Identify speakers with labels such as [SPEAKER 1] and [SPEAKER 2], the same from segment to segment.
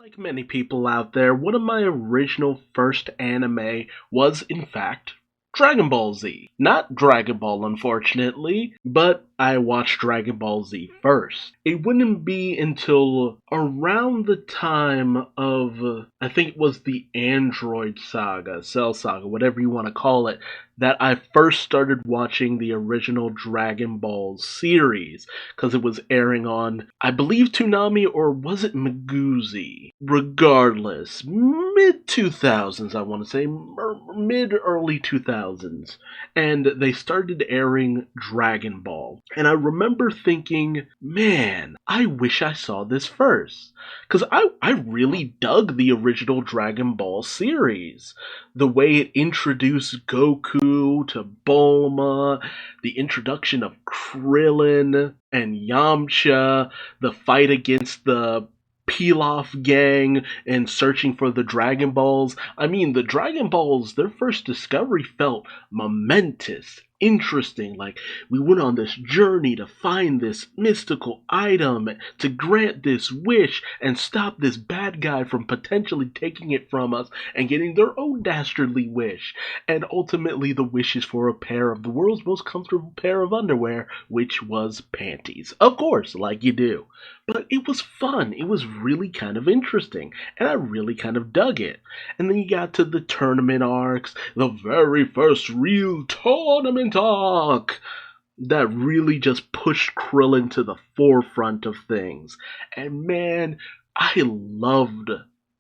[SPEAKER 1] Like many people out there, one of my original first anime was, in fact, Dragon Ball Z. Not Dragon Ball, unfortunately, but I watched Dragon Ball Z first. It wouldn't be until around the time of, I think it was the Android Saga, Cell Saga, whatever you want to call it, that I first started watching the original Dragon Ball series, because it was airing on, I believe, Toonami, or was it Maguzi? Regardless, mid 2000s, I want to say, mid early 2000s, and they started airing Dragon Ball. And I remember thinking, man, I wish I saw this first. Because I really dug the original Dragon Ball series. The way it introduced Goku to Bulma, the introduction of Krillin and Yamcha, the fight against the Pilaf gang and searching for the Dragon Balls. I mean, the Dragon Balls, their first discovery felt momentous, interesting. Like, we went on this journey to find this mystical item, to grant this wish, and stop this bad guy from potentially taking it from us and getting their own dastardly wish. And ultimately, the wish is for a pair of the world's most comfortable pair of underwear, which was panties. Of course, like you do. But it was fun. It was really kind of interesting. And I really kind of dug it. And then you got to the tournament arcs, the very first real tournament arc that really just pushed Krillin to the forefront of things. And man, I loved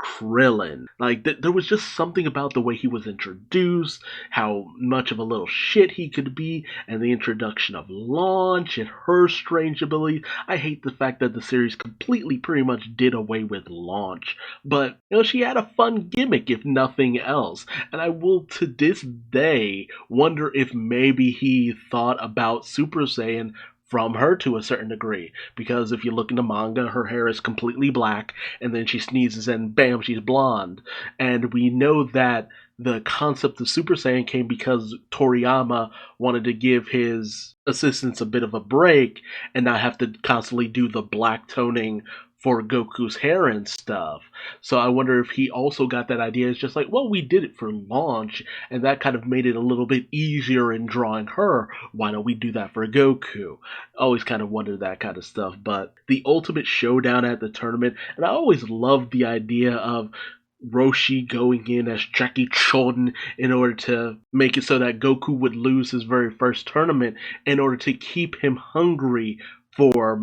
[SPEAKER 1] Krillin. Like, there was just something about the way he was introduced, how much of a little shit he could be, and the introduction of Launch and her strange ability. I hate the fact that the series completely pretty much did away with Launch, but, she had a fun gimmick, if nothing else, and I will to this day wonder if maybe he thought about Super Saiyan from her to a certain degree, because if you look in the manga, her hair is completely black, and then she sneezes and bam, she's blonde. And we know that the concept of Super Saiyan came because Toriyama wanted to give his assistants a bit of a break and not have to constantly do the black toning for Goku's hair and stuff. So I wonder if he also got that idea. It's just like, well, we did it for Launch, and that kind of made it a little bit easier in drawing her. Why don't we do that for Goku? Always kind of wondered that kind of stuff. But the ultimate showdown at the tournament, and I always loved the idea of Roshi going in as Jackie Chon in order to make it so that Goku would lose his very first tournament in order to keep him hungry for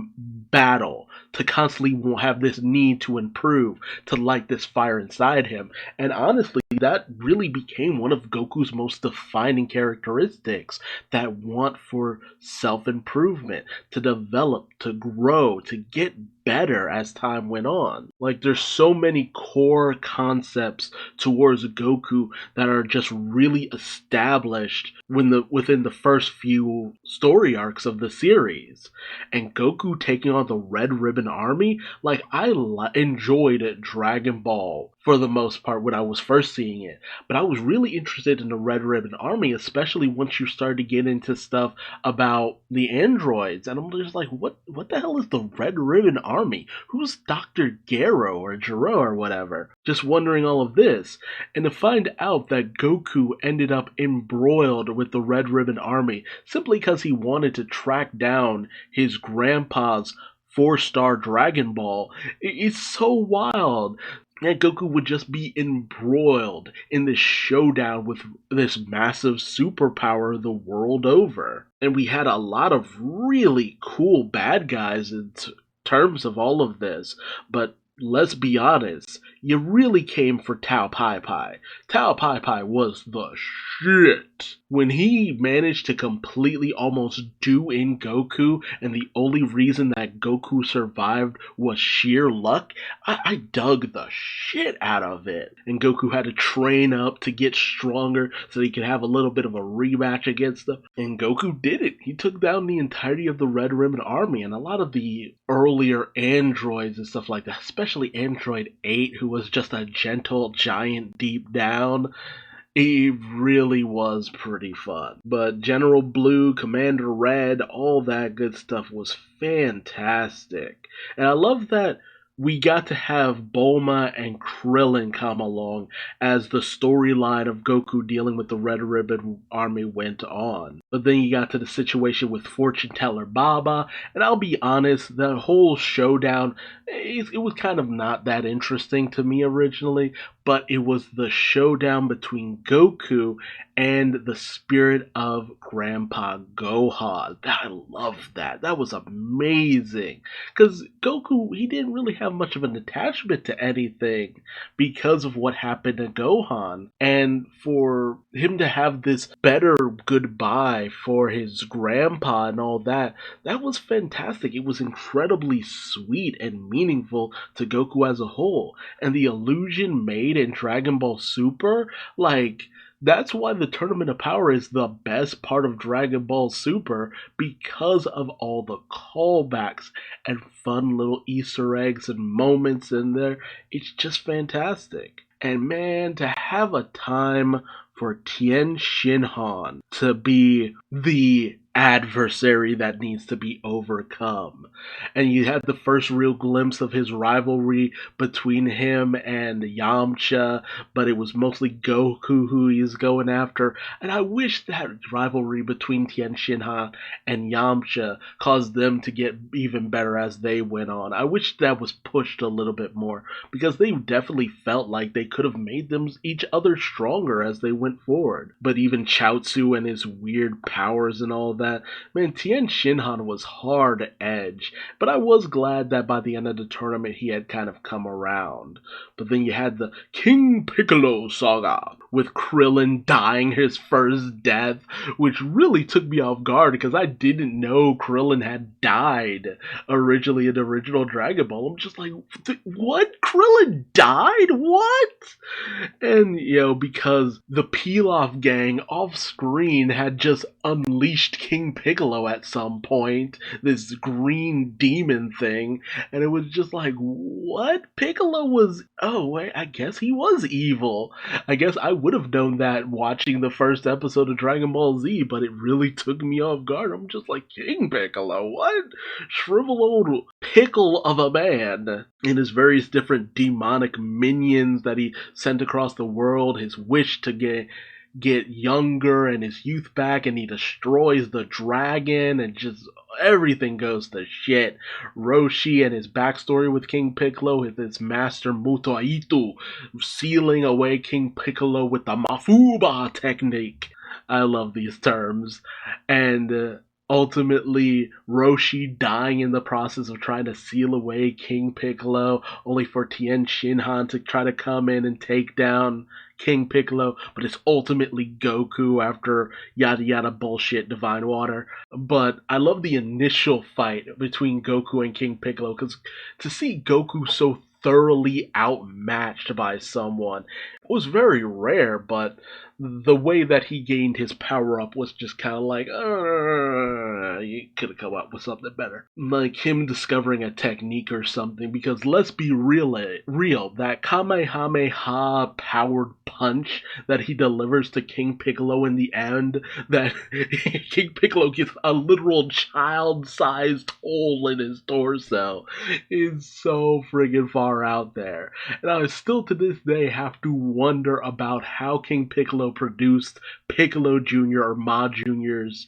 [SPEAKER 1] battle, to constantly have this need to improve, to light this fire inside him. And honestly, that really became one of Goku's most defining characteristics, that want for self-improvement, to develop, to grow, to get better as time went on. Like, there's so many core concepts towards Goku that are just really established within the first few story arcs of the series. And Goku taking on the Red Ribbon Army, like, I enjoyed Dragon Ball for the most part when I was first seeing it, but I was really interested in the Red Ribbon Army, especially once you started to get into stuff about the androids, and I'm just like, what the hell is the Red Ribbon Army? Who's Dr. Gero or Jiro or whatever? Just wondering all of this, and to find out that Goku ended up embroiled with the Red Ribbon Army simply because he wanted to track down his grandpa's 4-star Dragon Ball. It's so wild. And Goku would just be embroiled in this showdown with this massive superpower the world over. And we had a lot of really cool bad guys in terms of all of this, but let's be honest, you really came for Tao Pai Pai. Tao Pai Pai was the shit. When he managed to completely almost do in Goku, and the only reason that Goku survived was sheer luck, I dug the shit out of it. And Goku had to train up to get stronger so he could have a little bit of a rematch against them. And Goku did it. He took down the entirety of the Red Ribbon Army, and a lot of the earlier androids and stuff like that, especially Android 8, who was just a gentle giant deep down. It really was pretty fun. But General Blue, Commander Red, all that good stuff was fantastic. And I love that we got to have Bulma and Krillin come along as the storyline of Goku dealing with the Red Ribbon Army went on. But then you got to the situation with Fortune Teller Baba, and I'll be honest, the whole showdown, it was kind of not that interesting to me originally, but it was the showdown between Goku and the spirit of Grandpa Gohan. I love that. That was amazing. Because Goku, he didn't really have much of an attachment to anything because of what happened to Gohan. And for him to have this better goodbye for his grandpa and all that, that was fantastic. It was incredibly sweet and meaningful to Goku as a whole. And the illusion made in Dragon Ball Super, like, that's why the Tournament of Power is the best part of Dragon Ball Super, because of all the callbacks and fun little Easter eggs and moments in there. It's just fantastic. And man, to have a time for Tien Shinhan to be the adversary that needs to be overcome. And you had the first real glimpse of his rivalry between him and Yamcha, but it was mostly Goku who he's going after. And I wish that rivalry between Tien Shinhan and Yamcha caused them to get even better as they went on. I wish that was pushed a little bit more, because they definitely felt like they could have made them each other stronger as they went forward. But even Chaozu and his weird powers and all that, man, Tien Shinhan was hard edge, but I was glad that by the end of the tournament he had kind of come around. But then you had the King Piccolo saga with Krillin dying his first death, which really took me off guard because I didn't know Krillin had died originally in the original Dragon Ball. I'm just like, what? Krillin died? What? And, because the Pilaf gang off screen had just unleashed King Piccolo at some point, this green demon thing, and it was just like, what? Piccolo was, oh wait, I guess he was evil. I guess I would have known that watching the first episode of Dragon Ball Z, but it really took me off guard. I'm just like, King Piccolo, what? Shrivel old pickle of a man. And his various different demonic minions that he sent across the world, his wish to get younger and his youth back, and he destroys the dragon, and just everything goes to shit. Roshi and his backstory with King Piccolo, with his master Mutoitu sealing away King Piccolo with the Mafuba technique. I love these terms. And ultimately, Roshi dying in the process of trying to seal away King Piccolo, only for Tien Shinhan to try to come in and take down King Piccolo, but it's ultimately Goku after yada yada bullshit Divine Water. But I love the initial fight between Goku and King Piccolo, because to see Goku so thoroughly outmatched by someone was very rare, but the way that he gained his power up was just kind of like, you could have come up with something better. Like him discovering a technique or something, because let's be real, that Kamehameha powered punch that he delivers to King Piccolo in the end, that King Piccolo gets a literal child-sized hole in his torso, is so friggin' far out there. And I still to this day have to wonder about how King Piccolo produced Piccolo Jr. or Ma Jr.'s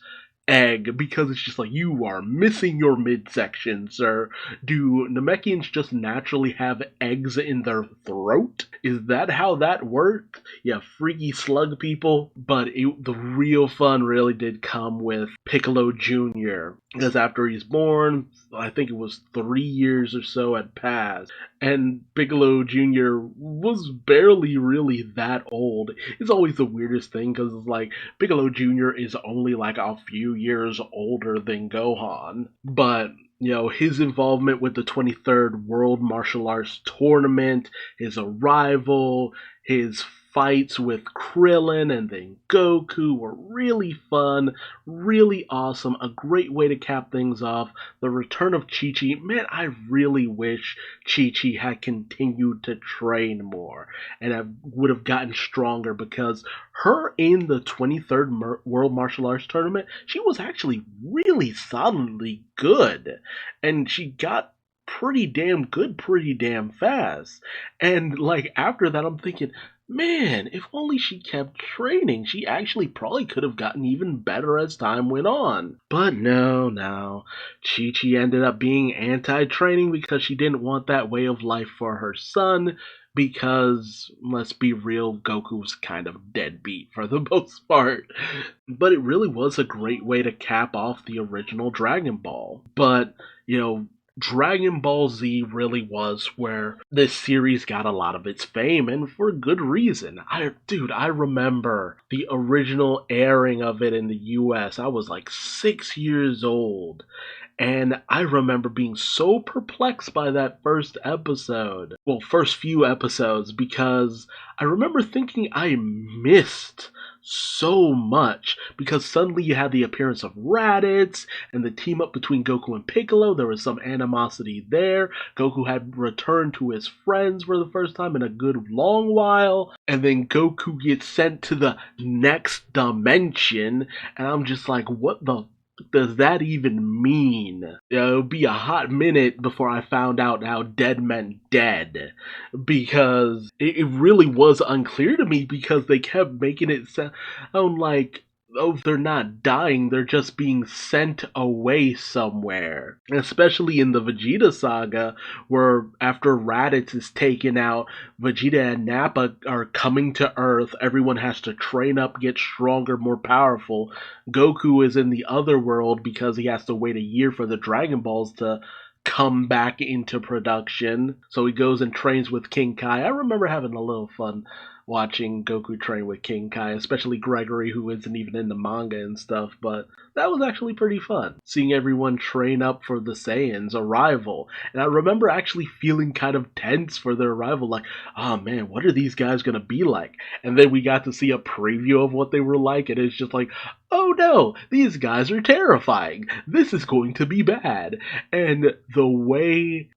[SPEAKER 1] egg, because it's just like, you are missing your midsection, sir. Do Namekians just naturally have eggs in their throat? Is that how that works? Yeah, freaky slug people. But the real fun really did come with Piccolo Jr., because after he's born, I think it was 3 years or so had passed, and Piccolo Jr. was barely really that old. It's always the weirdest thing, because it's like, Piccolo Jr. is only like a few years older than Gohan, but his involvement with the 23rd World Martial Arts Tournament, his arrival, his fights with Krillin and then Goku were really fun, really awesome, a great way to cap things off. The return of Chi-Chi, man, I really wish Chi-Chi had continued to train more and would have gotten stronger, because her in the 23rd World Martial Arts Tournament, she was actually really solidly good, and she got pretty damn good pretty damn fast. And like after that I'm thinking, man, if only she kept training, she actually probably could have gotten even better as time went on. But no. Chi-Chi ended up being anti-training because she didn't want that way of life for her son. Because, let's be real, Goku's kind of deadbeat for the most part. But it really was a great way to cap off the original Dragon Ball. But, Dragon Ball Z really was where this series got a lot of its fame, and for good reason. I remember the original airing of it in the US. I was like 6 years old. And I remember being so perplexed by that first episode. Well, first few episodes, because I remember thinking I missed so much. Because suddenly you had the appearance of Raditz and the team up between Goku and Piccolo. There was some animosity there. Goku had returned to his friends for the first time in a good long while. And then Goku gets sent to the next dimension. And I'm just like, what the does that even mean? It would be a hot minute before I found out how dead meant dead. Because it really was unclear to me because they kept making it sound like, oh, they're not dying, they're just being sent away somewhere. Especially in the Vegeta saga, where after Raditz is taken out, Vegeta and Nappa are coming to Earth. Everyone has to train up, get stronger, more powerful. Goku is in the other world because he has to wait a year for the Dragon Balls to come back into production. So he goes and trains with King Kai. I remember having a little fun watching Goku train with King Kai, especially Gregory, who isn't even in the manga and stuff, but that was actually pretty fun, seeing everyone train up for the Saiyans' arrival. And I remember actually feeling kind of tense for their arrival, like, oh man, what are these guys gonna be like? And then we got to see a preview of what they were like, and it's just like, oh no, these guys are terrifying. This is going to be bad. And the way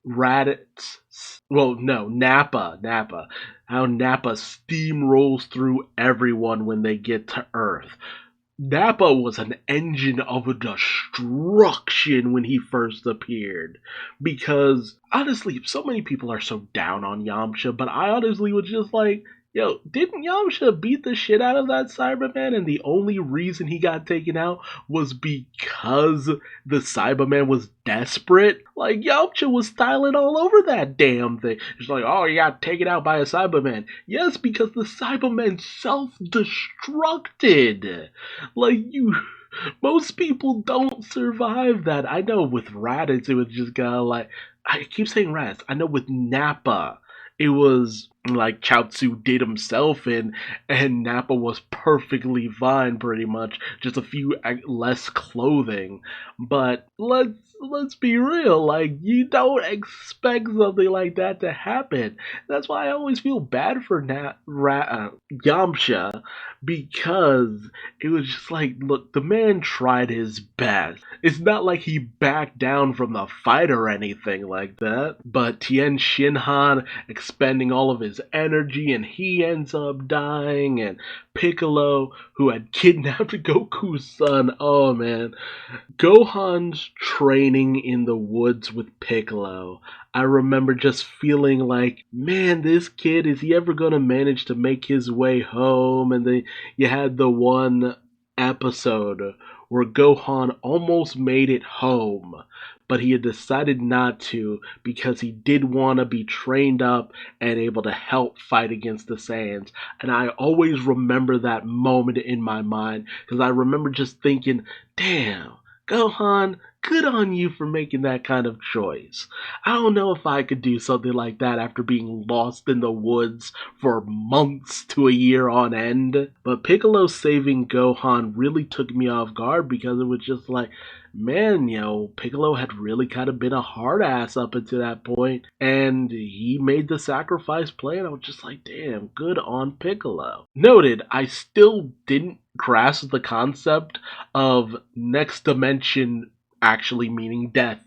[SPEAKER 1] Nappa, how Nappa steamrolls through everyone when they get to Earth. Nappa was an engine of destruction when he first appeared. Because, honestly, so many people are so down on Yamcha, but I honestly was just like, yo, didn't Yamcha beat the shit out of that Cyberman, and the only reason he got taken out was because the Cyberman was desperate? Like, Yamcha was styling all over that damn thing. It's like, oh, you got taken out by a Cyberman. Yes, because the Cyberman self-destructed. Most people don't survive that. I know with Raditz, it was just kind of like, I keep saying Raditz. I know with Nappa, it was like Chaozu did himself in, and Nappa was perfectly fine, pretty much. Just a few less clothing. But let's be real, like, you don't expect something like that to happen. That's why I always feel bad for Yamcha, because it was just like, look, the man tried his best. It's not like he backed down from the fight or anything like that. But Tien Shinhan expending all of his energy, and he ends up dying, and Piccolo, who had kidnapped Goku's son, oh man. Gohan's training in the woods with Piccolo. I remember just feeling like, man, this kid, is he ever gonna manage to make his way home? And then you had the one episode where Gohan almost made it home, but he had decided not to because he did want to be trained up and able to help fight against the Saiyans. And I always remember that moment in my mind because I remember just thinking, damn, Gohan, good on you for making that kind of choice. I don't know if I could do something like that after being lost in the woods for months to a year on end. But Piccolo saving Gohan really took me off guard because it was just like, man, Piccolo had really kind of been a hard ass up until that point, and he made the sacrifice play, and I was just like, damn, good on Piccolo. Noted, I still didn't grasp the concept of next dimension actually meaning death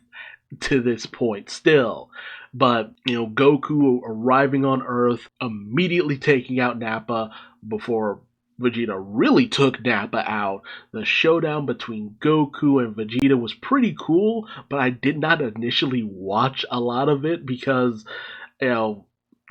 [SPEAKER 1] to this point still. But, Goku arriving on Earth, immediately taking out Nappa before Vegeta really took Nappa out. The showdown between Goku and Vegeta was pretty cool, but I did not initially watch a lot of it because, you know,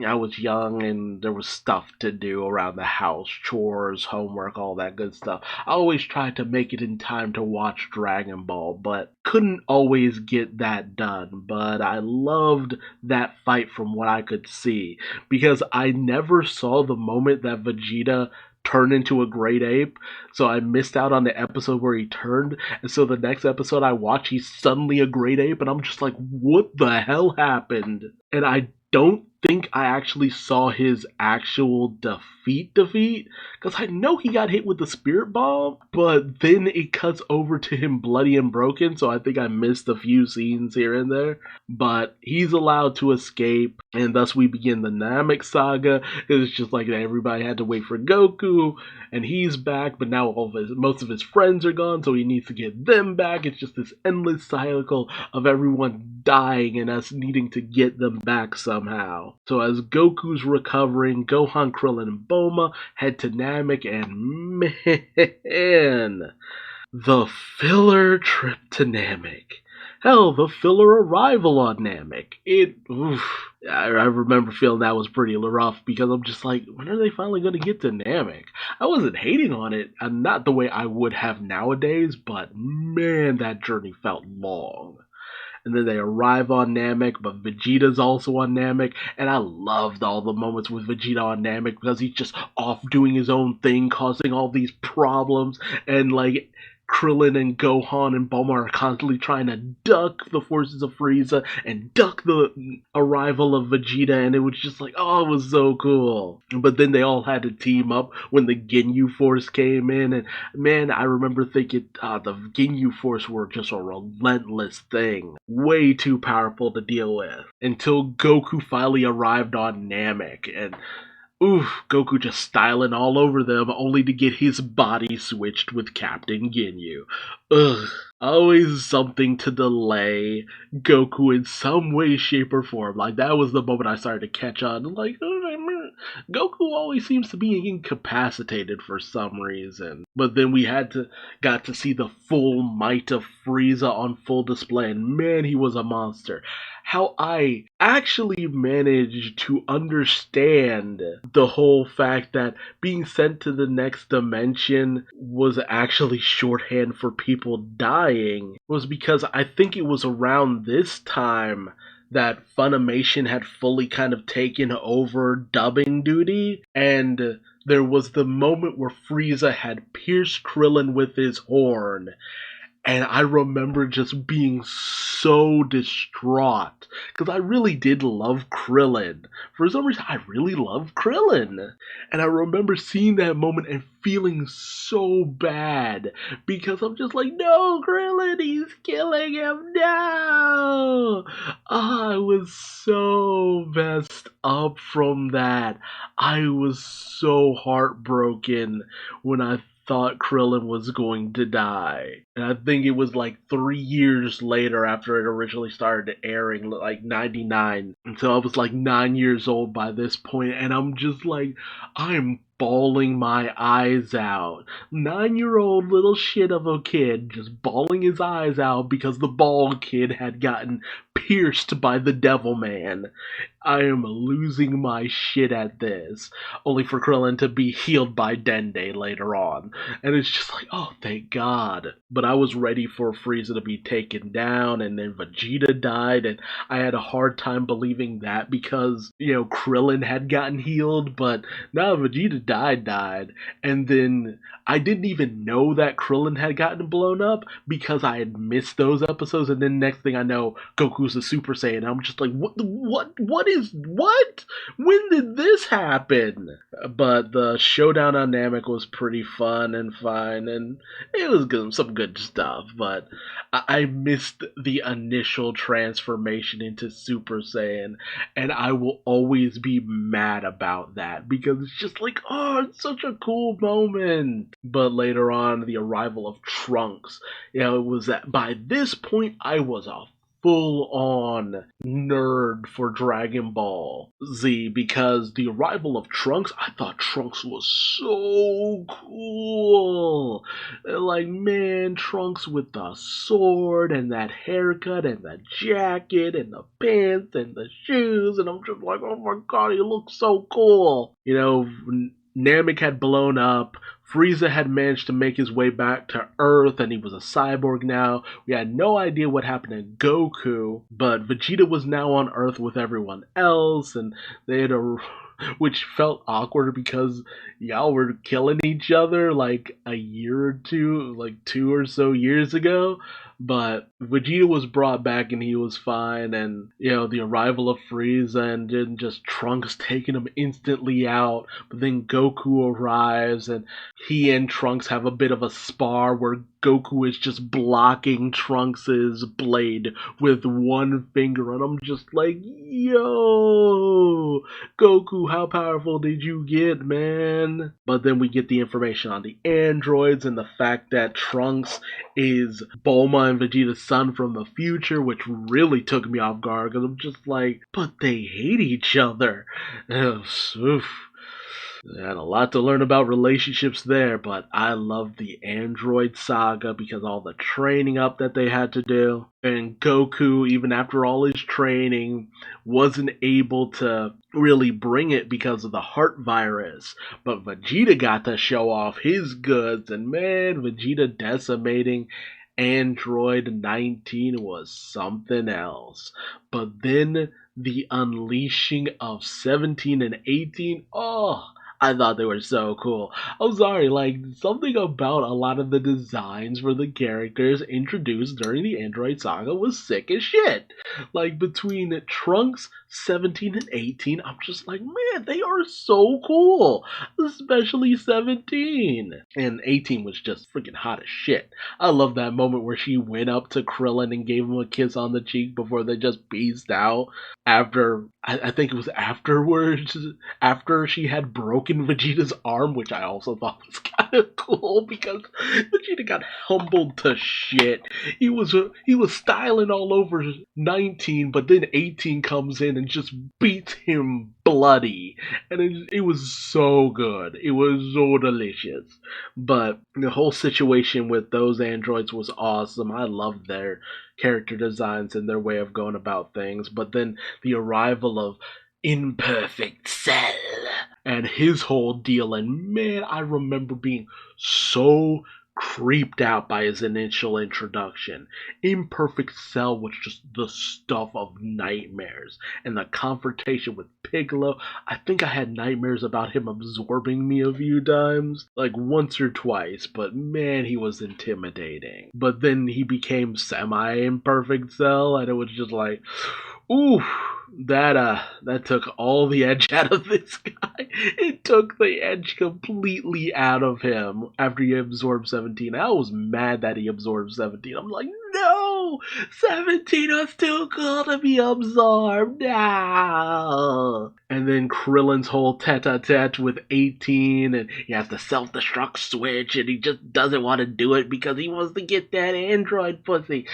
[SPEAKER 1] I was young and there was stuff to do around the house, chores, homework, all that good stuff. I always tried to make it in time to watch Dragon Ball, but couldn't always get that done. But I loved that fight from what I could see because I never saw the moment that Vegeta turned into a great ape, so I missed out on the episode where he turned, and so the next episode I watch, he's suddenly a great ape, and I'm just like, what the hell happened? And I don't think I actually saw his actual defeat, because I know he got hit with the spirit bomb, but then it cuts over to him bloody and broken, so I think I missed a few scenes here and there. But he's allowed to escape, and thus we begin the Namek saga. It's just like everybody had to wait for Goku, and he's back, but now most of his friends are gone, so he needs to get them back. It's just this endless cycle of everyone dying and us needing to get them back somehow. So as Goku's recovering, Gohan, Krillin, and Bulma head to Namek, and man, the filler trip to Namek. Hell, the filler arrival on Namek. I remember feeling that was pretty rough because I'm just like, when are they finally going to get to Namek? I wasn't hating on it, and not the way I would have nowadays, but man, that journey felt long. And then they arrive on Namek, but Vegeta's also on Namek, and I loved all the moments with Vegeta on Namek because he's just off doing his own thing, causing all these problems, and like Krillin and Gohan and Bulma are constantly trying to duck the forces of Frieza and duck the arrival of Vegeta, and it was just like, oh, it was so cool. But then they all had to team up when the Ginyu Force came in, and man, I remember thinking the Ginyu Force were just a relentless thing. Way too powerful to deal with. Until Goku finally arrived on Namek, and Goku just styling all over them, only to get his body switched with Captain Ginyu. Always something to delay Goku in some way, shape, or form. Like, that was the moment I started to catch on. Like, Goku always seems to be incapacitated for some reason. But then we got to see the full might of Frieza on full display, and man, he was a monster. How I actually managed to understand the whole fact that being sent to the next dimension was actually shorthand for people dying was because I think it was around this time that Funimation had fully kind of taken over dubbing duty, and there was the moment where Frieza had pierced Krillin with his horn. And I remember just being so distraught because I really did love Krillin. For some reason, I really loved Krillin. And I remember seeing that moment and feeling so bad because I'm just like, no, Krillin, he's killing him, no! I was so messed up from that. I was so heartbroken when I thought Krillin was going to die. And I think it was like 3 years later after it originally started airing, like 99. And so I was like 9 years old by this point, and I'm just like, I'm bawling my eyes out. 9-year-old little shit of a kid just bawling his eyes out because the bald kid had gotten pierced by the devil man. I am losing my shit at this, only for Krillin to be healed by Dende later on. And it's just like, oh, thank God. But I was ready for Frieza to be taken down, and then Vegeta died, and I had a hard time believing that because, Krillin had gotten healed, but now Vegeta died. And then I didn't even know that Krillin had gotten blown up because I had missed those episodes, and then next thing I know, Goku's a Super Saiyan. I'm just like, what? When did this happen? But the showdown on Namek was pretty fun and fine, and it was good, some good stuff, but I missed the initial transformation into Super Saiyan, and I will always be mad about that because it's just like, oh, it's such a cool moment. But later on, the arrival of Trunks, it was that by this point I was a full on nerd for Dragon Ball Z because the arrival of Trunks, I thought Trunks was so cool. Like, man, Trunks with the sword and that haircut and the jacket and the pants and the shoes, and I'm just like, oh my god, he looks so cool. Namek had blown up. Frieza had managed to make his way back to Earth and he was a cyborg now. We had no idea what happened to Goku, but Vegeta was now on Earth with everyone else, and they had a which felt awkward because y'all were killing each other like a year or two, like 2 or so years ago. But Vegeta was brought back and he was fine, and the arrival of Frieza and then just Trunks taking him instantly out. But then Goku arrives and he and Trunks have a bit of a spar where Goku is just blocking Trunks's blade with one finger, and I'm just like, yo, Goku, how powerful did you get, man? But then we get the information on the androids and the fact that Trunks is Bulma and Vegeta's son from the future, which really took me off guard because I'm just like, but they hate each other. Oof. I had a lot to learn about relationships there, but I love the Android saga because all the training up that they had to do. And Goku, even after all his training, wasn't able to really bring it because of the heart virus. But Vegeta got to show off his goods, and man, Vegeta decimating Android 19 was something else. But then the unleashing of 17 and 18, oh, I thought they were so cool. I'm sorry, like, something about a lot of the designs for the characters introduced during the Android saga was sick as shit. Like, between Trunks, 17, and 18, I'm just like, man, they are so cool. Especially 17. And 18 was just freaking hot as shit. I love that moment where she went up to Krillin and gave him a kiss on the cheek before they just beezed out. After, I think it was afterwards, after she had broken Vegeta's arm, which I also thought was kind of cool because Vegeta got humbled to shit. He was styling all over 19, but then 18 comes in and just beats him bloody, and it was so good. It was so delicious. But the whole situation with those androids was awesome. I loved their character designs and their way of going about things. But then the arrival of Imperfect Cell and his whole deal, and man, I remember being so creeped out by his initial introduction. Imperfect Cell was just the stuff of nightmares, and the confrontation with Piccolo, I think I had nightmares about him absorbing me a few times, like once or twice, but man, he was intimidating. But then he became semi-imperfect Cell, and it was just like, ooh, that took all the edge out of this guy. It took the edge completely out of him after he absorbed 17. I was mad that he absorbed 17. I'm like, no! 17 was too cool to be absorbed. No! And then Krillin's whole tete-a-tete with 18, and he has the self-destruct switch, and he just doesn't want to do it because he wants to get that android pussy.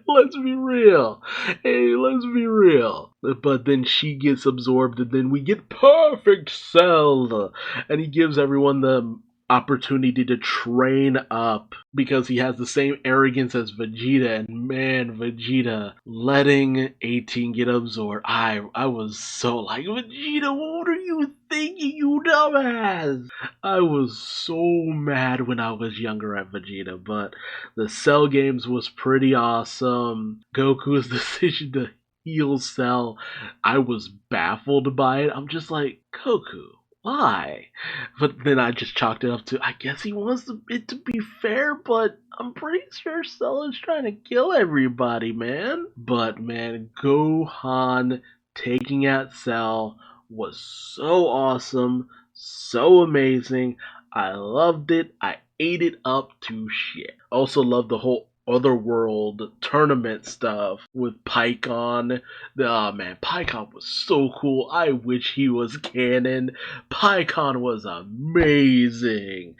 [SPEAKER 1] Let's be real. Hey, let's be real. But then she gets absorbed, and then we get Perfect Cell. And he gives everyone the opportunity to train up because he has the same arrogance as Vegeta. And man, Vegeta letting 18 get absorbed. I was so like, Vegeta, what are you thinking, you dumbass? I was so mad when I was younger at Vegeta, but the Cell games was pretty awesome. Goku's decision to heal Cell, I was baffled by it. I'm just like, Goku, why? But then I just chalked it up to, I guess he wants it to be fair, but I'm pretty sure Cell is trying to kill everybody, man. But man, Gohan taking out Cell was so awesome, so amazing. I loved it. I ate it up to shit. Also loved the whole Otherworld tournament stuff with Pycon. Oh man, Pycon was so cool. I wish he was canon. Pycon was amazing.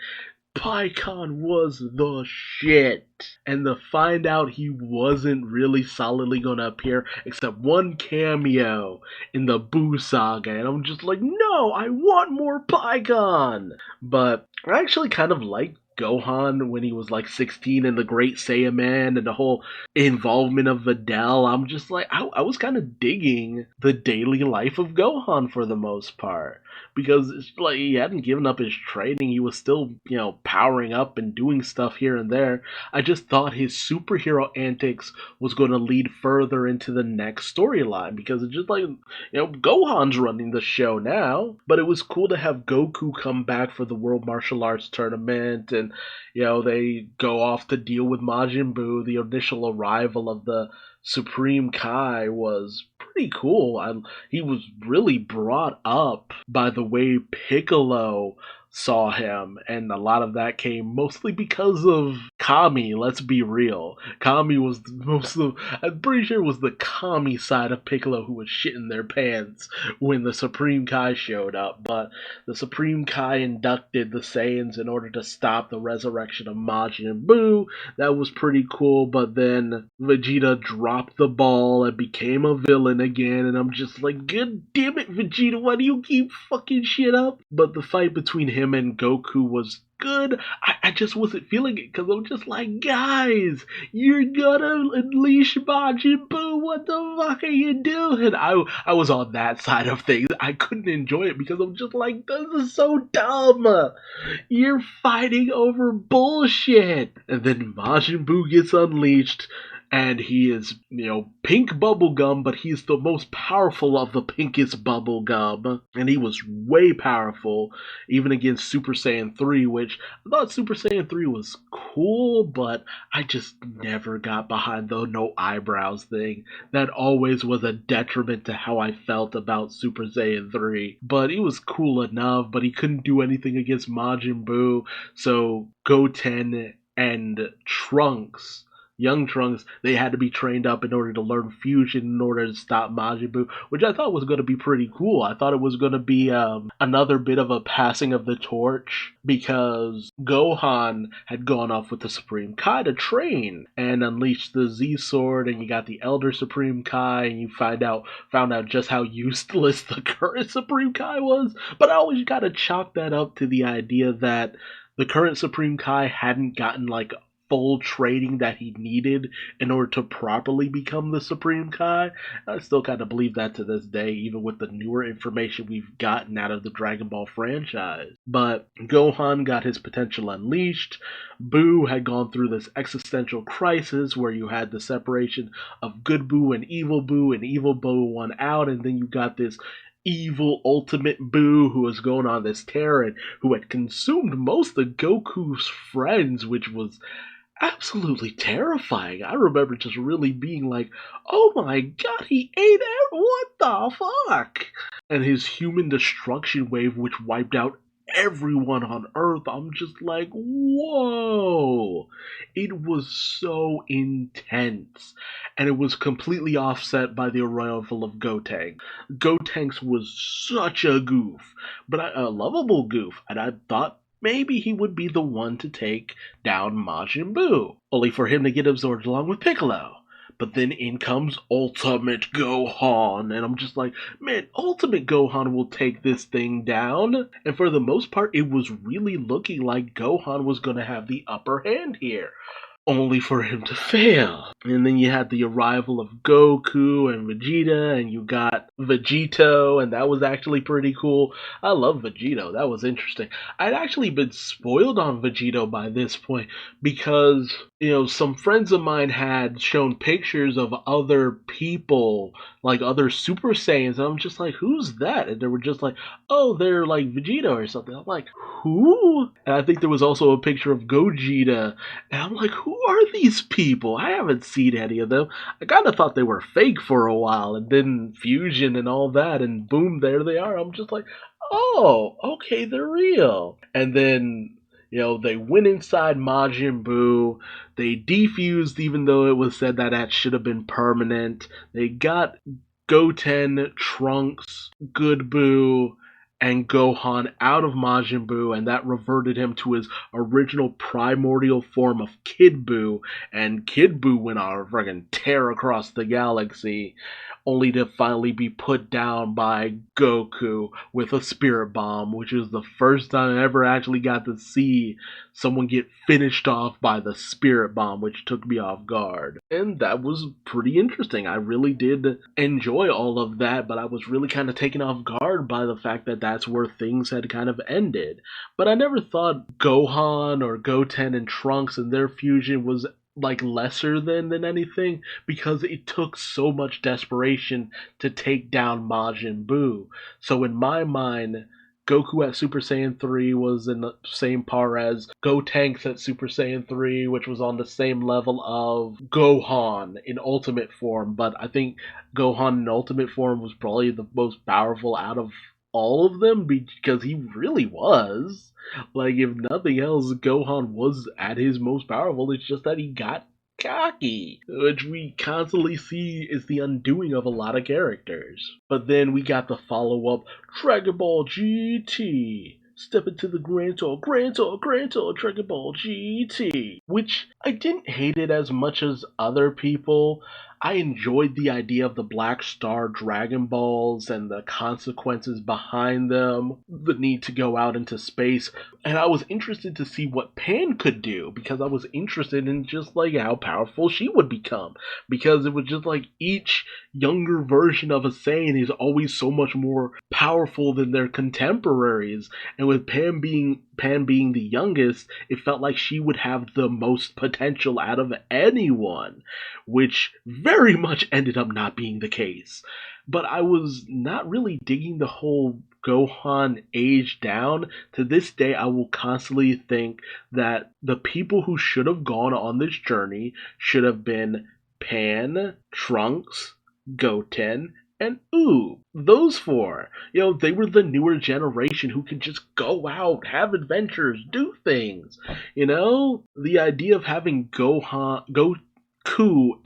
[SPEAKER 1] Pikkon was the shit. And to find out he wasn't really solidly gonna appear except one cameo in the Boo saga, and I'm just like, no, I want more Pikkon. But I actually kind of like Gohan when he was like 16 in the Great Saiyaman and the whole involvement of Videl. I'm just like, I was kind of digging the daily life of Gohan for the most part. Because it's like he hadn't given up his training, he was still, powering up and doing stuff here and there. I just thought his superhero antics was going to lead further into the next storyline because it's just like, Gohan's running the show now. But it was cool to have Goku come back for the World Martial Arts Tournament, and they go off to deal with Majin Buu. The initial arrival of the Supreme Kai was pretty cool. He was really brought up by the way Piccolo saw him, and a lot of that came mostly because of Kami. Let's be real. Kami was I'm pretty sure it was the Kami side of Piccolo who was shitting their pants when the Supreme Kai showed up. But the Supreme Kai inducted the Saiyans in order to stop the resurrection of Majin Buu. That was pretty cool, but then Vegeta dropped the ball and became a villain again, and I'm just like, God damn it, Vegeta, why do you keep fucking shit up? But the fight between him and Goku was good. I just wasn't feeling it because I'm just like, guys, you're gonna unleash Majin Buu. What the fuck are you doing? I was on that side of things. I couldn't enjoy it because I'm just like, this is so dumb. You're fighting over bullshit. And then Majin Buu gets unleashed. And he is, pink bubblegum, but he's the most powerful of the pinkest bubblegum. And he was way powerful, even against Super Saiyan 3, which I thought Super Saiyan 3 was cool, but I just never got behind the no eyebrows thing. That always was a detriment to how I felt about Super Saiyan 3. But he was cool enough, but he couldn't do anything against Majin Buu, so Goten and Trunks, young Trunks, they had to be trained up in order to learn fusion in order to stop Majin Buu, which I thought was going to be pretty cool. I thought it was going to be another bit of a passing of the torch because Gohan had gone off with the Supreme Kai to train and unleashed the Z Sword, and you got the Elder Supreme Kai, and you found out just how useless the current Supreme Kai was. But I always got to chalk that up to the idea that the current Supreme Kai hadn't gotten like full training that he needed in order to properly become the Supreme Kai. I still kind of believe that to this day, even with the newer information we've gotten out of the Dragon Ball franchise. But Gohan got his potential unleashed. Buu had gone through this existential crisis where you had the separation of good Buu and evil Buu won out, and then you got this evil ultimate Buu who was going on this tear and who had consumed most of Goku's friends, which was absolutely terrifying. I remember just really being like, oh my god, he ate it? What the fuck? And his human destruction wave, which wiped out everyone on Earth, I'm just like, whoa. It was so intense. And it was completely offset by the arrival of Gotenks. Gotenks was such a goof, but a lovable goof, and I thought maybe he would be the one to take down Majin Buu, only for him to get absorbed along with Piccolo. But then in comes Ultimate Gohan, and I'm just like, man, Ultimate Gohan will take this thing down. And for the most part, it was really looking like Gohan was going to have the upper hand here, only for him to fail. And then you had the arrival of Goku and Vegeta, and you got Vegito, and that was actually pretty cool. I love Vegito. That was interesting. I'd actually been spoiled on Vegito by this point because, some friends of mine had shown pictures of other people, like other Super Saiyans, and I'm just like, who's that? And they were just like, oh, they're like Vegito or something. I'm like, who? And I think there was also a picture of Gogeta, and I'm like, who are these people? I haven't seen any of them. I kind of thought they were fake for a while, and then fusion and all that, and boom, there they are. I'm just like, oh, okay, they're real. And then, they went inside Majin Buu. They defused, even though it was said that should have been permanent. They got Goten, Trunks, Good Buu, and Gohan out of Majin Buu, and that reverted him to his original primordial form of Kid Buu, and Kid Buu went on a friggin' tear across the galaxy, only to finally be put down by Goku with a spirit bomb, which is the first time I ever actually got to see someone get finished off by the spirit bomb, which took me off guard. And that was pretty interesting. I really did enjoy all of that, but I was really kind of taken off guard by the fact that that's where things had kind of ended. But I never thought Gohan or Goten and Trunks and their fusion was like lesser than anything, because it took so much desperation to take down Majin Buu. So in my mind, Goku at Super Saiyan 3 was in the same par as Gotenks at Super Saiyan 3, which was on the same level of Gohan in Ultimate form. But I think Gohan in Ultimate form was probably the most powerful out of all of them, because he really was. Like, if nothing else, Gohan was at his most powerful. It's just that he got cocky, which we constantly see is the undoing of a lot of characters. But then we got the follow up Dragon Ball GT. Step into the Grand Tour, Dragon Ball GT. Which I didn't hate it as much as other people. I enjoyed the idea of the Black Star Dragon Balls and the consequences behind them, the need to go out into space, and I was interested to see what Pan could do, because I was interested in just like how powerful she would become, because it was just like each younger version of a Saiyan is always so much more powerful than their contemporaries, and with Pan being the youngest, it felt like she would have the most potential out of anyone, which very much ended up not being the case. But I was not really digging the whole Gohan age down. To this day, I will constantly think that the people who should have gone on this journey should have been Pan, Trunks, Goten, and Oob. Those four. They were the newer generation who could just go out, have adventures, do things. The idea of having Goku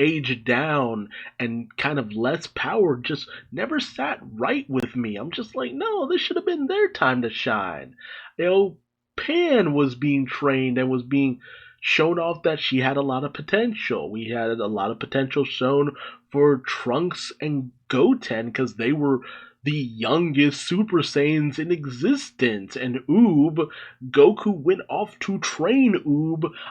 [SPEAKER 1] aged down and kind of less power just never sat right with me. I'm just like, no, this should have been their time to shine. Pan was being trained and was being shown off that she had a lot of potential. We had a lot of potential shown for Trunks and Goten because they were the youngest Super Saiyans in existence. And Goku went off to train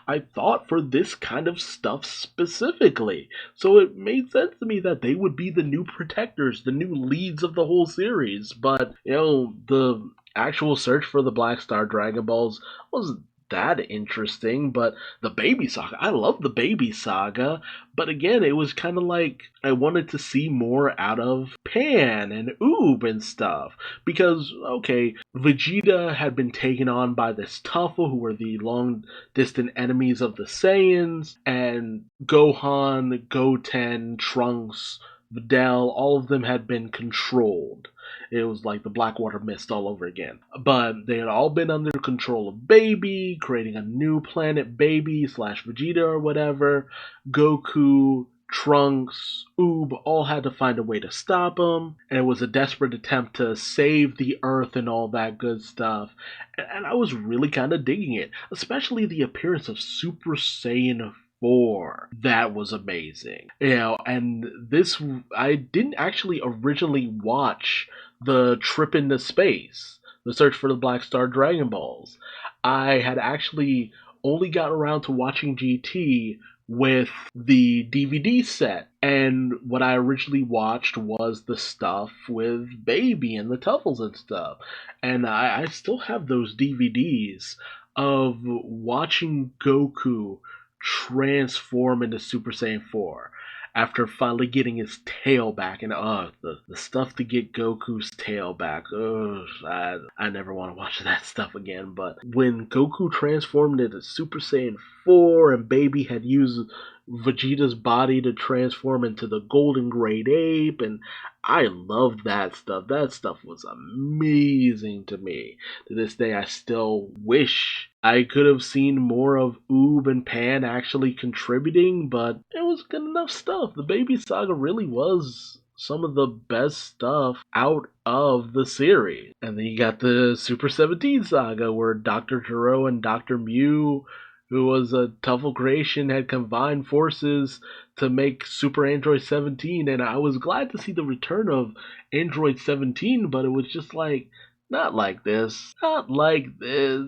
[SPEAKER 1] I thought, for this kind of stuff specifically. So it made sense to me that they would be the new protectors, the new leads of the whole series. But, the actual search for the Black Star Dragon Balls was that interesting, but the Baby Saga, I love the Baby Saga, but again, it was kind of like I wanted to see more out of Pan and and stuff, because, okay, Vegeta had been taken on by this Tuffle, who were the long-distant enemies of the Saiyans, and Gohan, Goten, Trunks, Videl, all of them had been controlled. It was like the Blackwater Mist all over again. But they had all been under control of Baby, creating a new planet, Baby slash Vegeta or whatever. Goku, Trunks, all had to find a way to stop him. And it was a desperate attempt to save the Earth and all that good stuff. And I was really kind of digging it, especially the appearance of Super Saiyan 4. That was amazing. And this, I didn't actually originally watch the trip into space, the search for the Black Star Dragon Balls. I had actually only got around to watching GT with the DVD set. And what I originally watched was the stuff with Baby and the Tuffles and stuff. And I still have those DVDs of watching Goku transform into Super Saiyan 4 after finally getting his tail back. And the stuff to get Goku's tail back, I never want to watch that stuff again. But when Goku transformed into Super Saiyan 4 and Baby had used Vegeta's body to transform into the Golden Great Ape, and I loved that stuff. That stuff was amazing to me. To this day, I still wish I could have seen more of and Pan actually contributing, but it was good enough stuff. The Baby Saga really was some of the best stuff out of the series. And then you got the Super 17 saga where Dr. Gero and Dr. Mew, who was a Tuffle creation, had combined forces to make Super Android 17. And I was glad to see the return of Android 17, but it was just like, not like this. Not like this.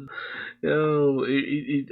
[SPEAKER 1] No,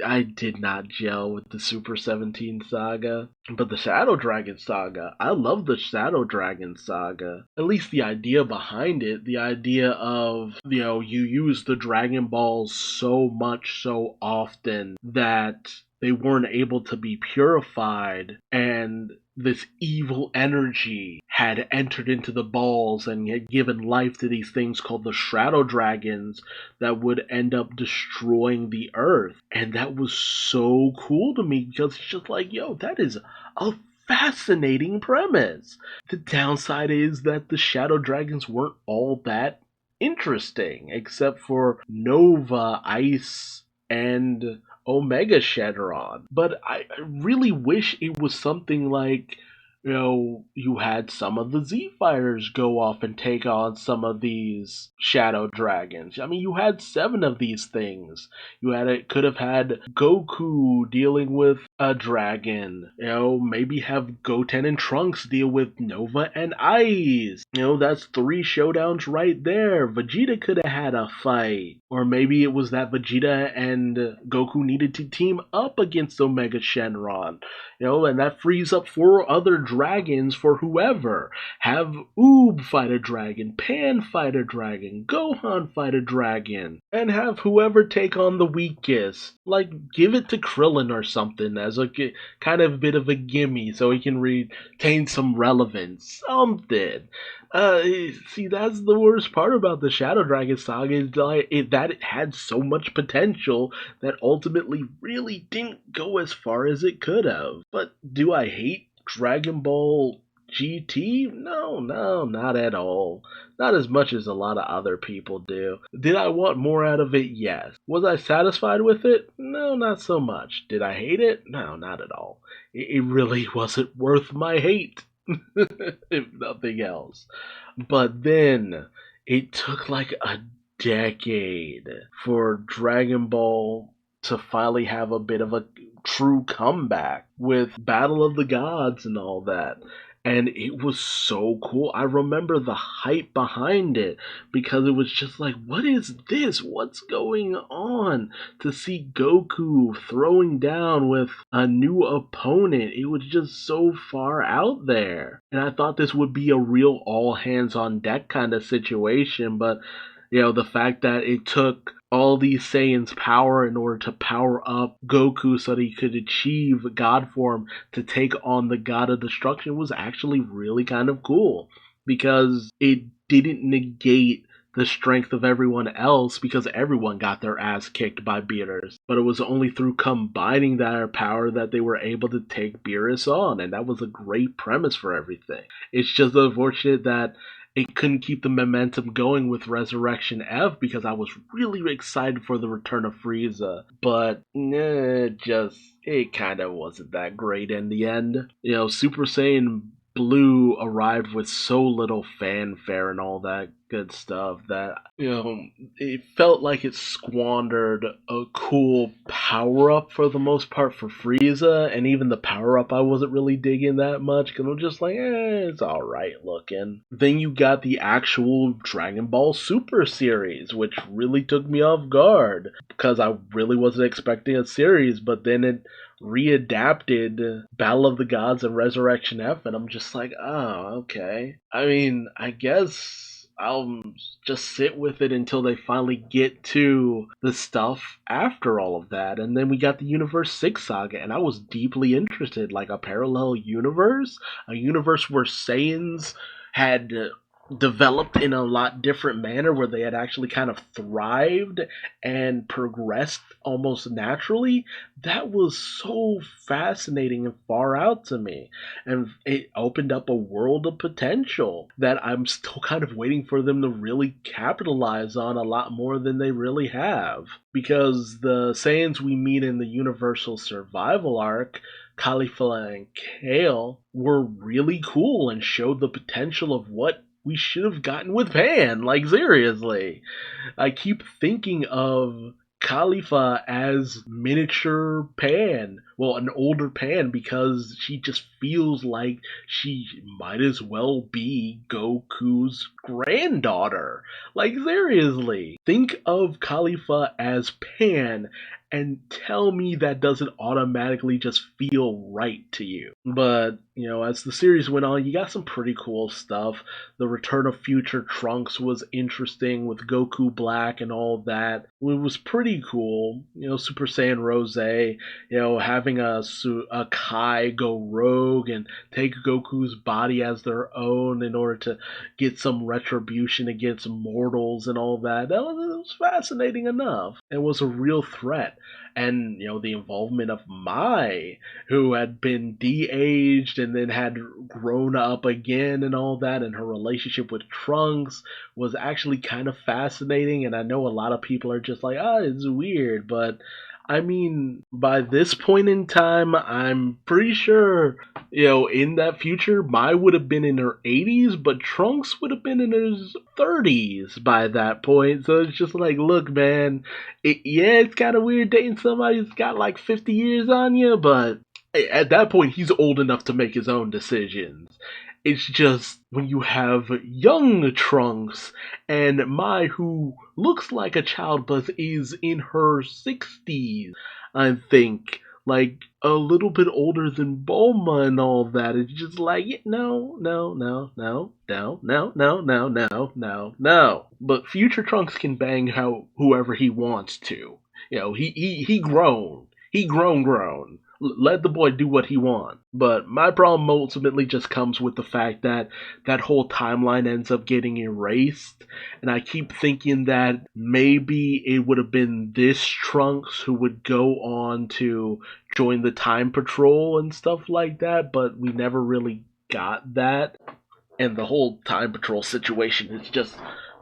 [SPEAKER 1] I did not gel with the Super 17 saga. But the Shadow Dragon saga, I love the Shadow Dragon saga. At least the idea behind it, the idea of, you use the Dragon Balls so much so often that they weren't able to be purified, and this evil energy had entered into the balls and had given life to these things called the Shadow Dragons that would end up destroying the earth. And that was so cool to me because it's just like, that is a fascinating premise. The downside is that the Shadow Dragons weren't all that interesting, except for Nova, Ice, and Omega Shenron. But I really wish it was something like, you had some of the Z Fighters go off and take on some of these Shadow Dragons. I mean, you had 7 of these things. Could have had Goku dealing with a dragon. Maybe have Goten and Trunks deal with Nova and Ice. That's 3 showdowns right there. Vegeta could have had a fight. Or maybe it was that Vegeta and Goku needed to team up against Omega Shenron. And that frees up 4 other dragons for whoever. Have Oob fight a dragon, Pan fight a dragon, Gohan fight a dragon, and have whoever take on the weakest. Like, give it to Krillin or something as a kind of bit of a gimme so he can retain some relevance. Something. See, that's the worst part about the Shadow Dragon saga, is that it had so much potential that ultimately really didn't go as far as it could have. But do I hate Dragon Ball GT? No, not at all. Not as much as a lot of other people do. Did I want more out of it? Yes. Was I satisfied with it? No, not so much. Did I hate it? No, not at all. It really wasn't worth my hate. If nothing else. But then it took like a decade for Dragon Ball to finally have a bit of a true comeback with Battle of the Gods and all that. And it was so cool. I remember the hype behind it because it was just like, what is this? What's going on? To see Goku throwing down with a new opponent, it was just so far out there. And I thought this would be a real all hands on deck kind of situation, but the fact that it took all these Saiyans' power in order to power up Goku so that he could achieve God form to take on the God of Destruction was actually really kind of cool. Because it didn't negate the strength of everyone else, because everyone got their ass kicked by Beerus. But it was only through combining their power that they were able to take Beerus on, and that was a great premise for everything. It's just unfortunate that it couldn't keep the momentum going with Resurrection F because I was really excited for the return of Frieza. But it kind of wasn't that great in the end. Super Saiyan Blue arrived with so little fanfare and all that good stuff that, it felt like it squandered a cool power-up for the most part for Frieza, and even the power-up I wasn't really digging that much, because I'm just like, it's alright looking. Then you got the actual Dragon Ball Super series, which really took me off guard, because I really wasn't expecting a series, but then it readapted Battle of the Gods and Resurrection F, and I'm just like, oh, okay. I mean, I guess I'll just sit with it until they finally get to the stuff after all of that. And then we got the Universe 6 saga, and I was deeply interested, like a parallel universe, a universe where Saiyans had developed in a lot different manner, where they had actually kind of thrived and progressed almost naturally. That was so fascinating and far out to me, and it opened up a world of potential that I'm still kind of waiting for them to really capitalize on a lot more than they really have, because the Saiyans we meet in the Universal Survival arc Caulifla and Kale were really cool and showed the potential of what we should have gotten with Pan. Like, seriously. I keep thinking of Khalifa as miniature Pan. Well, an older Pan because she just feels like she might as well be Goku's granddaughter. Like, seriously. Think of Khalifa as Pan and tell me that doesn't automatically just feel right to you. But, as the series went on, you got some pretty cool stuff. The Return of Future Trunks was interesting with Goku Black and all that. It was pretty cool. Super Saiyan Rose, having a Kai go rogue and take Goku's body as their own in order to get some retribution against mortals and all that. That was fascinating enough. It was a real threat. And, the involvement of Mai, who had been de-aged and then had grown up again and all that, and her relationship with Trunks was actually kind of fascinating. And I know a lot of people are just like, it's weird, but I mean, by this point in time, I'm pretty sure, in that future, Mai would have been in her 80s, but Trunks would have been in his 30s by that point. So it's just like, look, man, it's kind of weird dating somebody who's got like 50 years on you, but at that point, he's old enough to make his own decisions. It's just when you have young Trunks and Mai, who looks like a child but is in her 60s, I think, like a little bit older than Bulma and all that. It's just like, no, no, no, no, no, no, no, no, no, no, no. But future Trunks can bang whoever he wants to. He grown. He grown. Let the boy do what he wants. But my problem ultimately just comes with the fact that that whole timeline ends up getting erased. And I keep thinking that maybe it would have been this Trunks who would go on to join the Time Patrol and stuff like that. But we never really got that. And the whole Time Patrol situation is just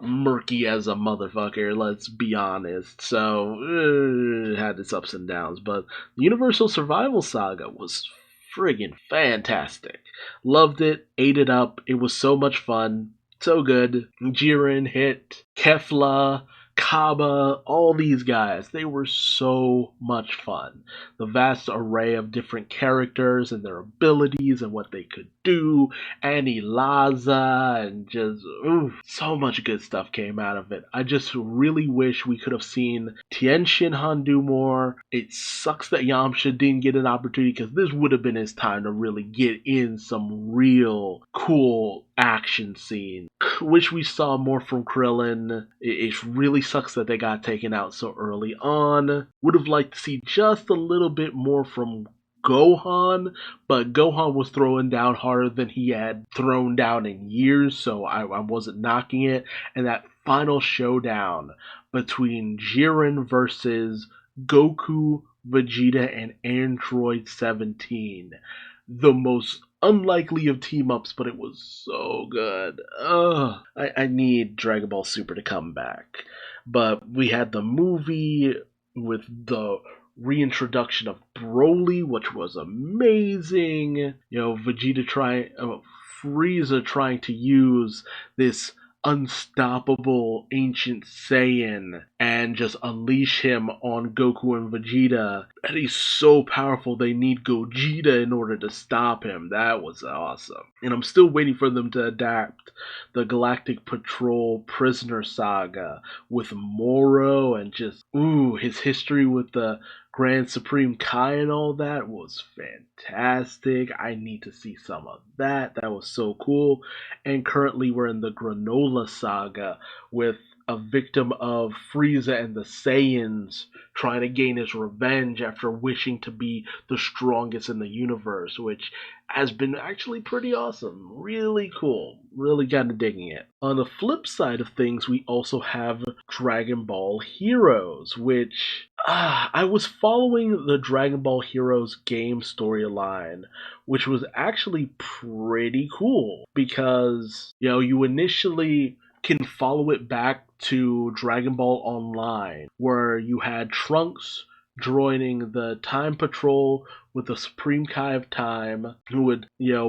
[SPEAKER 1] murky as a motherfucker, let's be honest. So, it had its ups and downs. But the Universal Survival Saga was friggin' fantastic. Loved it, ate it up. It was so much fun. So good. Jiren, Hit, Kefla, Kaba, all these guys, they were so much fun. The vast array of different characters and their abilities and what they could do, and Elaza, and just, so much good stuff came out of it. I just really wish we could have seen Tien Shinhan do more. It sucks that Yamcha didn't get an opportunity because this would have been his time to really get in some real cool action scenes. Wish we saw more from Krillin. It really sucks that they got taken out so early on. Would have liked to see just a little bit more from Gohan, but Gohan was throwing down harder than he had thrown down in years, so I wasn't knocking it. And that final showdown between Jiren versus Goku, Vegeta, and Android 17. The most unlikely of team ups, but it was so good. I need Dragon Ball Super to come back. But we had the movie with the reintroduction of Broly, which was amazing. Frieza trying to use this unstoppable ancient Saiyan and just unleash him on Goku and Vegeta. And he's so powerful they need Gogeta in order to stop him. That was awesome. And I'm still waiting for them to adapt the Galactic Patrol Prisoner Saga with Moro and just, his history with the Grand Supreme Kai and all that was fantastic. I need to see some of that. That was so cool. And currently we're in the Granola Saga with a victim of Frieza and the Saiyans trying to gain his revenge after wishing to be the strongest in the universe, which has been actually pretty awesome. Really cool. Really kind of digging it. On the flip side of things, we also have Dragon Ball Heroes, which I was following the Dragon Ball Heroes game storyline, which was actually pretty cool because, you initially can follow it back to Dragon Ball Online, where you had Trunks joining the Time Patrol with the Supreme Kai of Time, who would,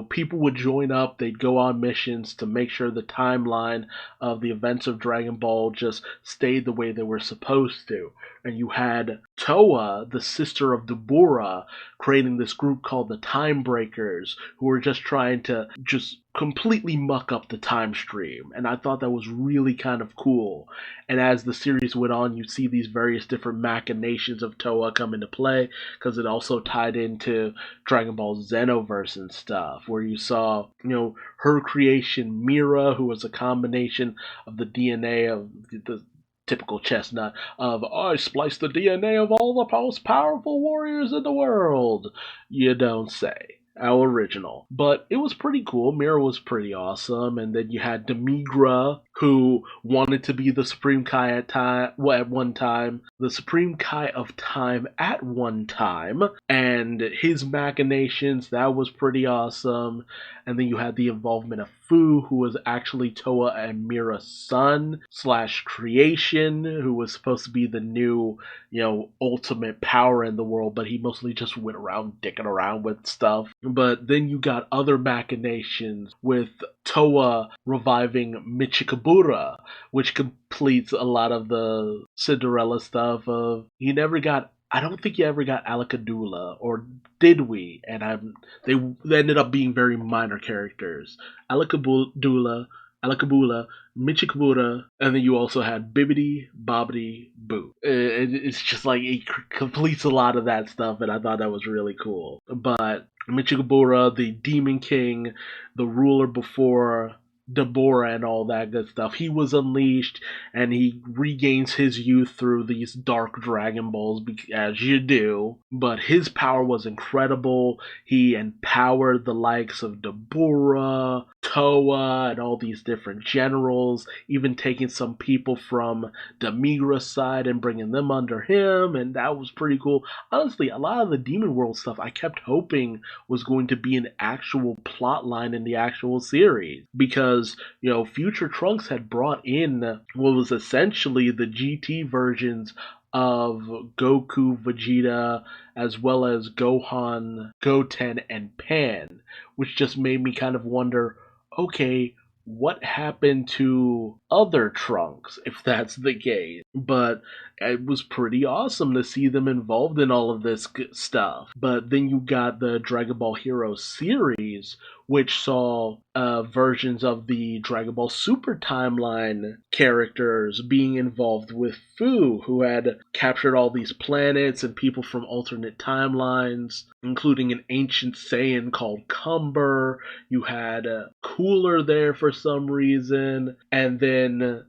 [SPEAKER 1] people would join up, they'd go on missions to make sure the timeline of the events of Dragon Ball just stayed the way they were supposed to. And you had Toa, the sister of Dabura, creating this group called the Time Breakers, who were just trying to just completely muck up the time stream. And I thought that was really kind of cool. And as the series went on, you see these various different machinations of Toa come into play, because it also tied into Dragon Ball Xenoverse and stuff, where you saw, her creation, Mira, who was a combination of the DNA of the typical chestnut of, I spliced the DNA of all the most powerful warriors in the world. You don't say. How original. But it was pretty cool. Mira was pretty awesome. And then you had Demigra, who wanted to be the Supreme Kai at one time. The Supreme Kai of Time at one time. And his machinations, that was pretty awesome. And then you had the involvement of Fu, who was actually Toa and Mira's son / creation, who was supposed to be the new, ultimate power in the world, but he mostly just went around dicking around with stuff. But then you got other machinations with Toa reviving Michikabura, which completes a lot of the Cinderella stuff of I don't think he ever got Alakadula, or did we? And they ended up being very minor characters. Alakabula, Michikabura, and then you also had Bibbidi Bobbidi Boo. It's just like it completes a lot of that stuff, and I thought that was really cool. But Michikabura, the Demon King, the ruler before Dabura and all that good stuff, he was unleashed, and he regains his youth through these dark Dragon Balls, as you do. But his power was incredible. He empowered the likes of Dabura, Toa, and all these different generals, even taking some people from Demigra's side and bringing them under him, and that was pretty cool. Honestly, a lot of the Demon World stuff I kept hoping was going to be an actual plot line in the actual series, because Future Trunks had brought in what was essentially the GT versions of Goku, Vegeta, as well as Gohan, Goten, and Pan, which just made me kind of wonder, okay, what happened to other Trunks, if that's the case? But it was pretty awesome to see them involved in all of this stuff. But then you got the Dragon Ball Heroes series, which saw versions of the Dragon Ball Super timeline characters being involved with Fu, who had captured all these planets and people from alternate timelines, including an ancient Saiyan called Cumber. You had Cooler there for some reason, and then,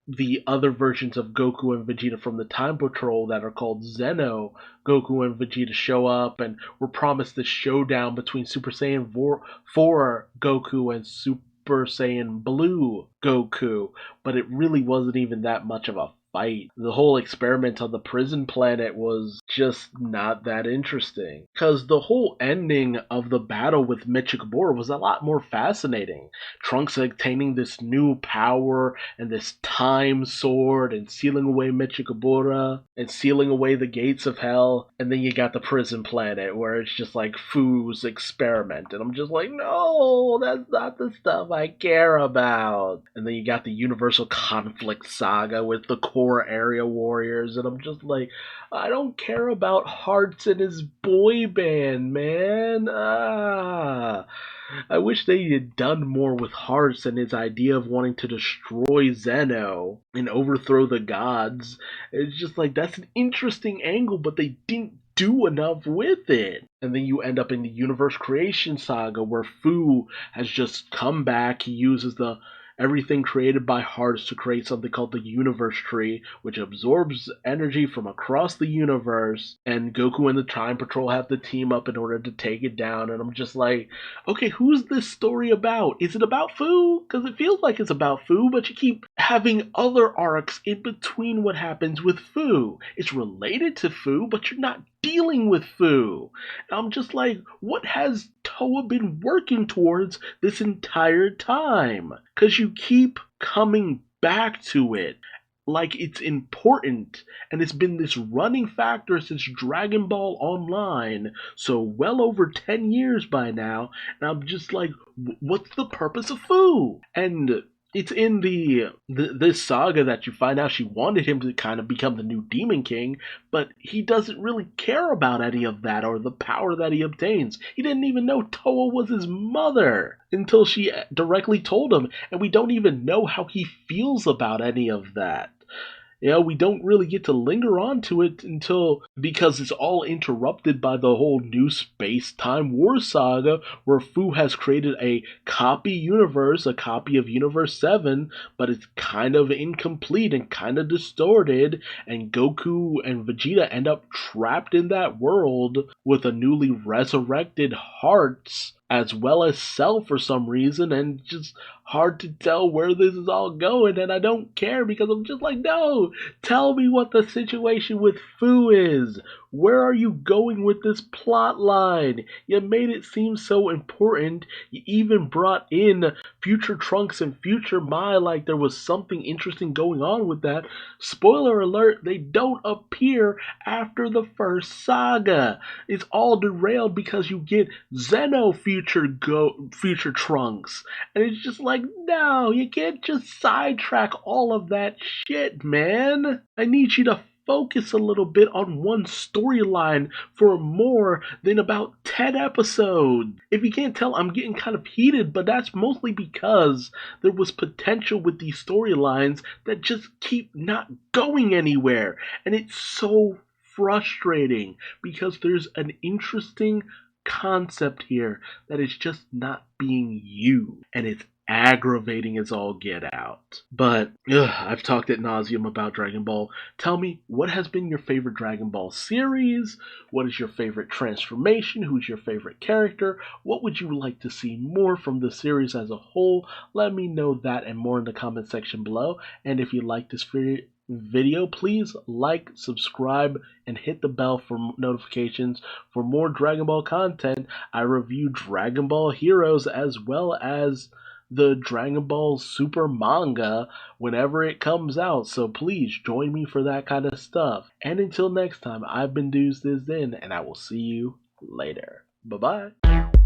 [SPEAKER 1] the other versions of Goku and Vegeta from the Time Patrol that are called Zeno. Goku and Vegeta show up, and we're promised this showdown between Super Saiyan 4 Goku and Super Saiyan Blue Goku, but it really wasn't even that much of a fight. The whole experiment on the prison planet was just not that interesting, because the whole ending of the battle with Michikabura was a lot more fascinating. Trunks obtaining this new power and this time sword and sealing away Michikabura and sealing away the gates of hell, and then you got the prison planet where it's just like Fu's experiment, and I'm just like, no, that's not the stuff I care about. And then you got the Universal Conflict Saga with the core area warriors, and I'm just like, I don't care about Hearts and his boy band, man. I wish they had done more with Hearts and his idea of wanting to destroy Zeno and overthrow the gods. It's just like, that's an interesting angle, but they didn't do enough with it. And then you end up in the Universe Creation Saga, where Fu has just come back. He uses the everything created by Hearts to create something called the Universe Tree, which absorbs energy from across the universe, and Goku and the Time Patrol have to team up in order to take it down. And I'm just like, okay, who's this story about? Is it about Fu? Because it feels like it's about Fu, but you keep having other arcs in between what happens with Fu. It's related to Fu, but you're not dealing with Fu. And I'm just like, what has Toa been working towards this entire time? Because you keep coming back to it. like it's important, and it's been this running factor since Dragon Ball Online, so well over 10 years by now, and I'm just like, what's the purpose of Fu? And it's in this saga that you find out she wanted him to kind of become the new Demon King, but he doesn't really care about any of that or the power that he obtains. He didn't even know Toa was his mother until she directly told him, and we don't even know how he feels about any of that. We don't really get to linger on to it until, because it's all interrupted by the whole new space-time war saga where Fu has created a copy universe, a copy of Universe 7, but it's kind of incomplete and kind of distorted, and Goku and Vegeta end up trapped in that world with a newly resurrected Hearts as well as Cell for some reason, and just hard to tell where this is all going, and I don't care because I'm just like, no, tell me what the situation with Fu is. Where are you going with this plot line? You made it seem so important. You even brought in Future Trunks and Future Mai like there was something interesting going on with that. Spoiler alert, they don't appear after the first saga. It's all derailed because you get Future Trunks. And it's just like, no, you can't just sidetrack all of that shit, man. I need you to focus a little bit on one storyline for more than about 10 episodes. If you can't tell, I'm getting kind of heated, but that's mostly because there was potential with these storylines that just keep not going anywhere. And it's so frustrating because there's an interesting concept here that is just not being used, and it's aggravating as all get out. But I've talked ad nauseum about Dragon Ball. Tell me, what has been your favorite Dragon Ball series? What is your favorite transformation? Who's your favorite character? What would you like to see more from the series as a whole? Let me know that and more in the comment section below. And if you like this video, please like, subscribe, and hit the bell for notifications for more Dragon Ball content. I review Dragon Ball Heroes as well as the Dragon Ball Super manga whenever it comes out, so please join me for that kind of stuff. And until next time, I've been Duuz-Diz-Din, and I will see you later. Bye-bye.